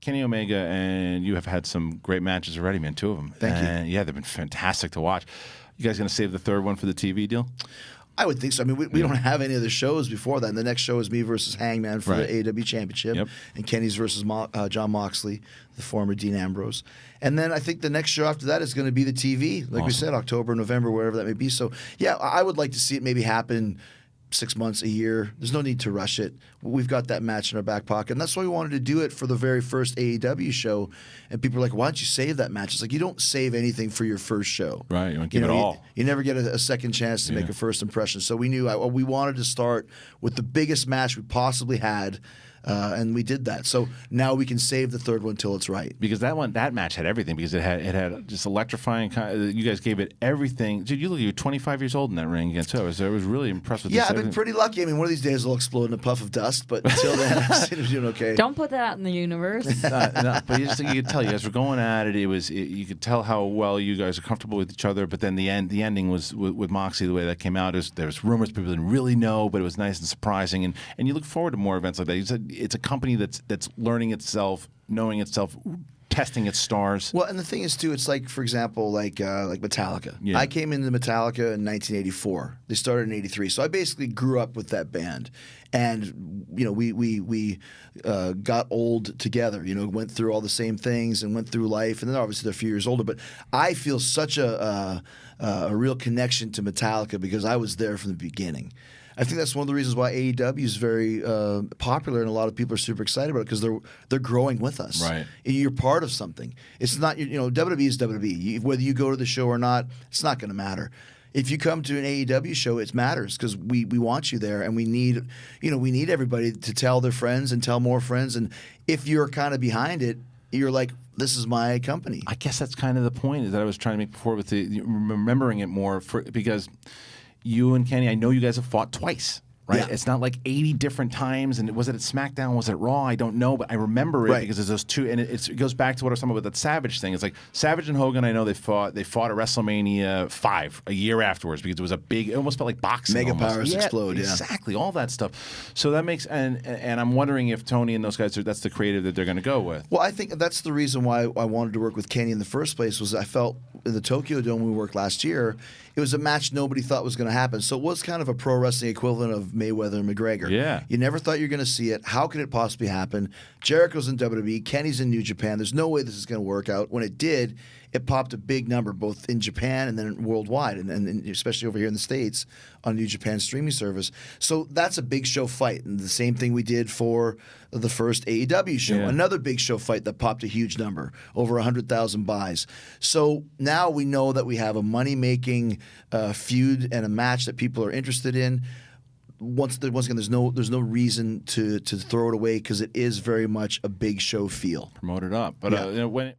Kenny Omega and you have had some great matches already, man. 2 of them. Thank you. Yeah, they've been fantastic to watch. You guys going to save the third one for the TV deal? I would think so. I mean, we don't have any other shows before that. And the next show is me versus Hangman for the AEW Championship. Yep. And Kenny's versus John Moxley, the former Dean Ambrose. And then I think the next show after that is going to be the TV. Like we said, October, November, wherever that may be. So, yeah, I would like to see it maybe happen 6 months, a year. There's no need to rush it. We've got that match in our back pocket. And that's why we wanted to do it for the very first AEW show. And people are like, why don't you save that match? It's like, you don't save anything for your first show. Right. You want to give it all. You never get a second chance to make a first impression. So we knew we wanted to start with the biggest match we possibly had. And we did that. So now we can save the third one till it's right. Because that match had everything. Because it had just electrifying. You guys gave it everything. Dude, you're 25 years old in that ring again too. I was really impressed with. Yeah, I've been pretty lucky. I mean, one of these days it'll explode in a puff of dust. But until then, I'm doing okay. Don't put that out in the universe. No, but you could tell you guys were going at it. You could tell how well you guys are comfortable with each other. But then the ending was with Moxie. The way that came out is there was rumors people didn't really know, but it was nice and surprising. And you look forward to more events like that. You said it's a company that's learning itself, knowing itself, testing its stars. Well, and the thing is too, it's like, for example, like Metallica. Yeah. I came into Metallica in 1984. They started in '83, so I basically grew up with that band. And we got old together. Went through all the same things and went through life. And then obviously they're a few years older. But I feel such a real connection to Metallica because I was there from the beginning. I think that's one of the reasons why AEW is very popular, and a lot of people are super excited about it because they're growing with us. Right, you're part of something. It's not WWE is WWE. Whether you go to the show or not, it's not going to matter. If you come to an AEW show, it matters because we want you there, and we need everybody to tell their friends and tell more friends. And if you're kind of behind it, you're like, this is my company. I guess that's kind of the point that I was trying to make before with remembering it more because. You and Kenny, I know you guys have fought twice, right? Yeah. It's not like 80 different times. And was it at SmackDown? Was it Raw? I don't know, but I remember it because there's those two. And it goes back to what I was talking about with that Savage thing. It's like Savage and Hogan, I know they fought at WrestleMania 5 a year afterwards because it was a big, it almost felt like boxing. Mega almost. powers explode, yeah. Exactly, all that stuff. So that makes, and I'm wondering if Tony and those guys, that's the creative that they're going to go with. Well, I think that's the reason why I wanted to work with Kenny in the first place was I felt in the Tokyo Dome when we worked last year, it was a match nobody thought was going to happen. So it was kind of a pro wrestling equivalent of Mayweather and McGregor. Yeah. You never thought you were going to see it. How could it possibly happen? Jericho's in WWE. Kenny's in New Japan. There's no way this is going to work out. When it did, it popped a big number both in Japan and then worldwide, and especially over here in the States on New Japan streaming service. So that's a big show fight. And the same thing we did for the first AEW show. Yeah. Another big show fight that popped a huge number, over 100,000 buys. So now we know that we have a money-making feud and a match that people are interested in. Once again, there's no reason to throw it away because it is very much a big show feel. Promote it up. But when